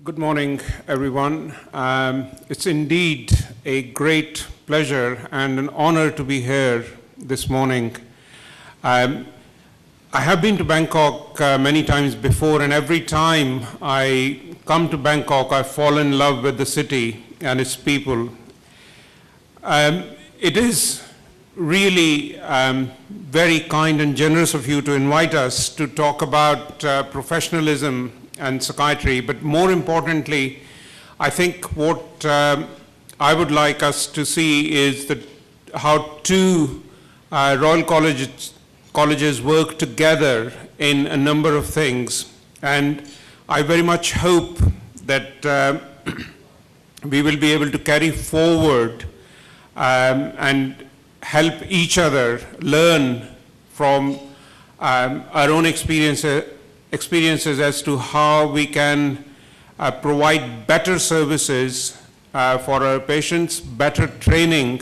Good morning, everyone. It's indeed a great pleasure and an honor to be here this morning. I have been to Bangkok many times before, and every time I come to Bangkok, I fall in love with the city and its people. It is really very kind and generous of you to invite us to talk about professionalism and psychiatry, but more importantly, I think what I would like us to see is that how two Royal colleges work together in a number of things, and I very much hope that we will be able to carry forward and help each other learn from our own experiences as to how we can provide better services for our patients, better training,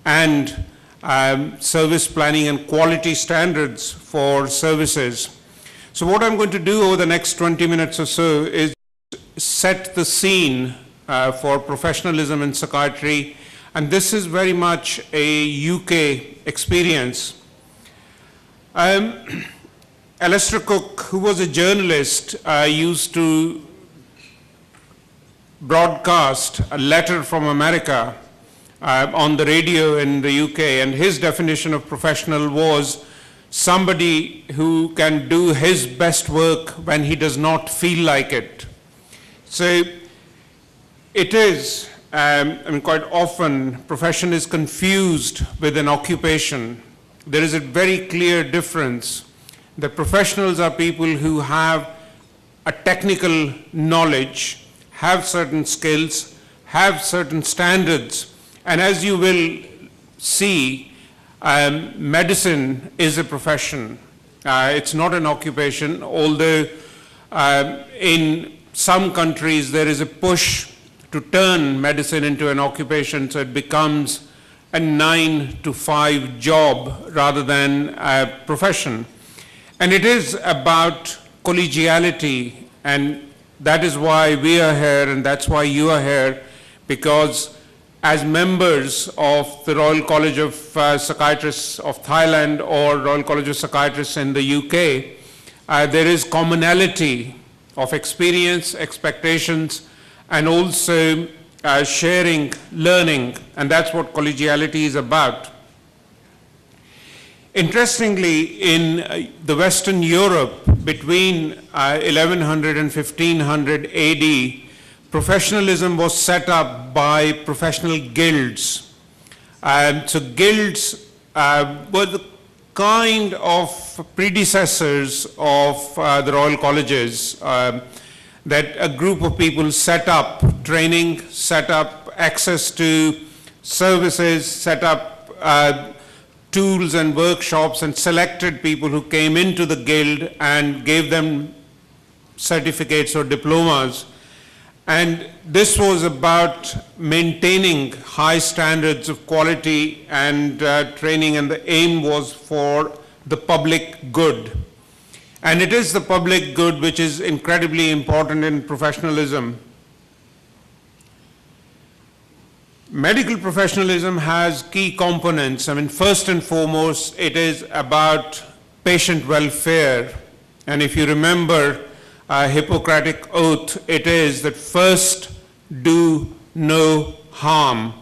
and service planning and quality standards for services. So what I'm going to do over the next 20 minutes or so is set the scene for professionalism and psychiatry, and this is very much a UK experience. Alistair Cook, who was a journalist, used to broadcast a letter from America on the radio in the UK, and his definition of professional was somebody who can do his best work when he does not feel like it. So it is, quite often profession is confused with an occupation. There is a very clear difference. The professionals are people who have a technical knowledge, have certain skills, have certain standards, and as you will see, medicine is a profession. It's not an occupation, although in some countries there is a push to turn medicine into an occupation, so it becomes a 9-to-5 job rather than a profession. And it is about collegiality, and that is why we are here, and that's why you are here, because as members of the Royal College of Psychiatrists of Thailand or Royal College of Psychiatrists in the UK, there is commonality of experience, expectations, and also sharing, learning, and that's what collegiality is about. Interestingly, in the Western Europe, between 1100 and 1500 AD, professionalism was set up by professional guilds. So guilds were the kind of predecessors of the Royal Colleges, that a group of people set up training, set up access to services, set up tools and workshops, and selected people who came into the guild and gave them certificates or diplomas. And this was about maintaining high standards of quality and training, and the aim was for the public good. And it is the public good which is incredibly important in professionalism. Medical professionalism has key components. First and foremost, it is about patient welfare. And if you remember Hippocratic oath, it is that first do no harm.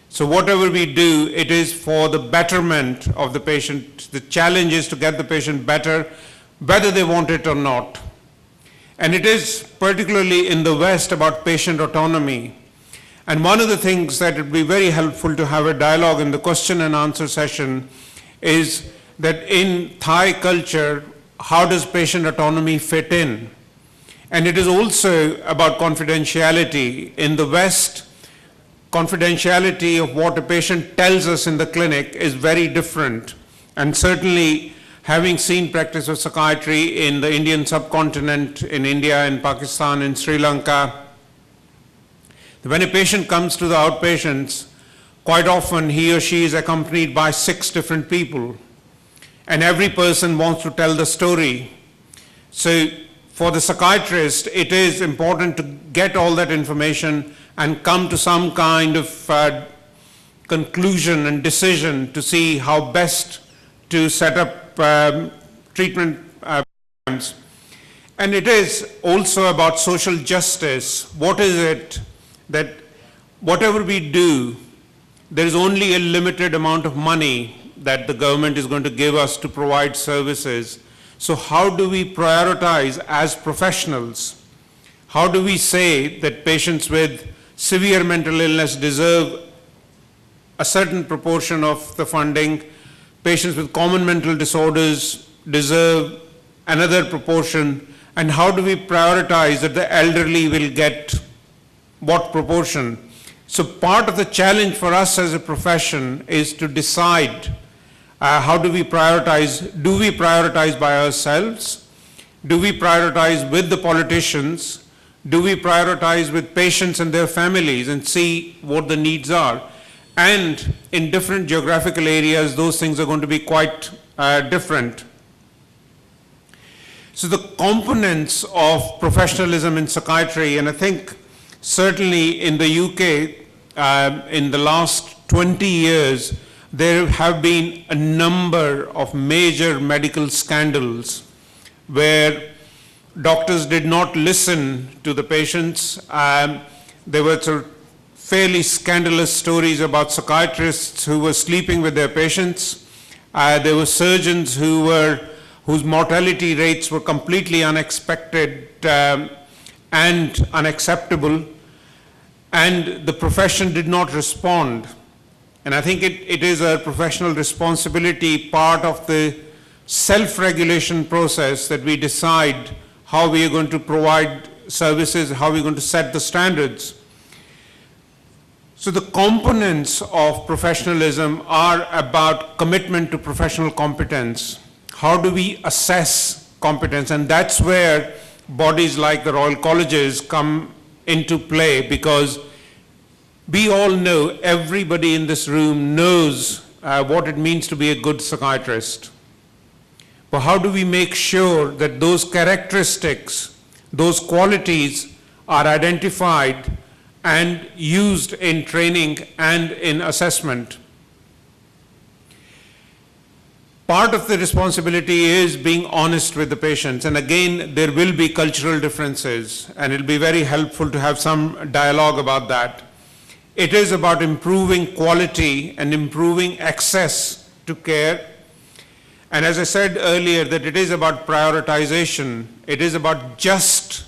So whatever we do, it is for the betterment of the patient. The challenge is to get the patient better, whether they want it or not. And it is particularly in the West about patient autonomy. And one of the things that would be very helpful to have a dialogue in the question and answer session is that in Thai culture, how does patient autonomy fit in? And it is also about confidentiality. In the West, confidentiality of what a patient tells us in the clinic is very different. And certainly, having seen practice of psychiatry in the Indian subcontinent, in India, in Pakistan, in Sri Lanka, when a patient comes to the outpatients, quite often he or she is accompanied by 6 different people, and every person wants to tell the story. So for the psychiatrist, it is important to get all that information and come to some kind of conclusion and decision to see how best to set up treatment programs. And it is also about social justice. What is it that whatever we do, there is only a limited amount of money that the government is going to give us to provide services. So how do we prioritize as professionals? How do we say that patients with severe mental illness deserve a certain proportion of the funding, patients with common mental disorders deserve another proportion, and how do we prioritize that the elderly will get what proportion? So part of the challenge for us as a profession is to decide how do we prioritize? Do we prioritize by ourselves? Do we prioritize with the politicians? Do we prioritize with patients and their families and see what the needs are? And in different geographical areas, those things are going to be quite different. So the components of professionalism in psychiatry, and I think certainly in the UK, in the last 20 years, there have been a number of major medical scandals where doctors did not listen to the patients. There were sort of fairly scandalous stories about psychiatrists who were sleeping with their patients. There were surgeons whose mortality rates were completely unexpected and unacceptable, and the profession did not respond. And I think it is a professional responsibility, part of the self-regulation process, that we decide how we are going to provide services, how we are going to set the standards. So the components of professionalism are about commitment to professional competence. How do we assess competence? And that's where bodies like the Royal Colleges come into play, because we all know, everybody in this room knows what it means to be a good psychiatrist. But how do we make sure that those characteristics, those qualities are identified and used in training and in assessment? Part of the responsibility is being honest with the patients. And again, there will be cultural differences, and it'll be very helpful to have some dialogue about that. It is about improving quality and improving access to care. And as I said earlier, that it is about prioritization. It is about just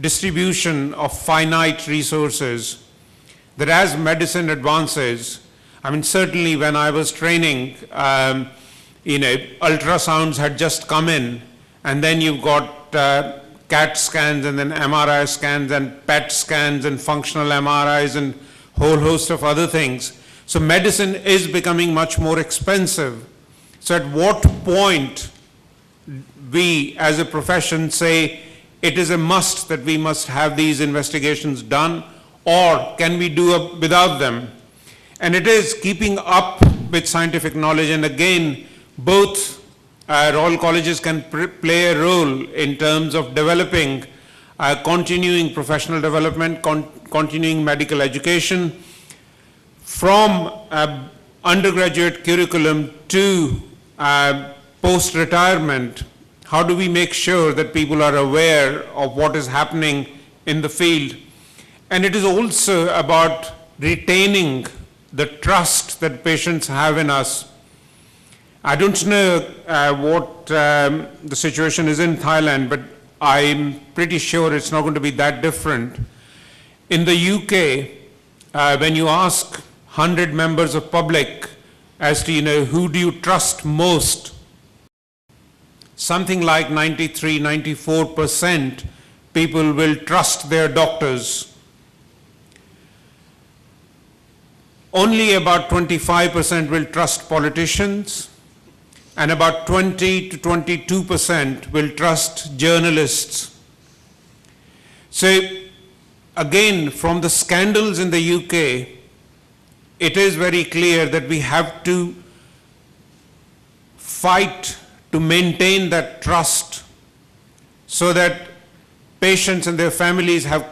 distribution of finite resources. That as medicine advances, I mean, certainly when I was training, ultrasounds had just come in, and then you've got CAT scans, and then MRI scans, and PET scans, and functional MRIs, and whole host of other things. So medicine is becoming much more expensive. So at what point we as a profession say it is a must that we must have these investigations done, or can we do without them? And it is keeping up with scientific knowledge. And again, both Royal Colleges can play a role in terms of developing, continuing professional development, continuing medical education, from undergraduate curriculum to post-retirement. How do we make sure that people are aware of what is happening in the field? And it is also about retaining the trust that patients have in us. I don't know what the situation is in Thailand, but I'm pretty sure it's not going to be that different. In the UK, when you ask 100 members of public as to, who do you trust most, something like 93, 94% people will trust their doctors. Only about 25% will trust politicians, and about 20 to 22% will trust journalists. So again, from the scandals in the UK, it is very clear that we have to fight to maintain that trust, so that patients and their families have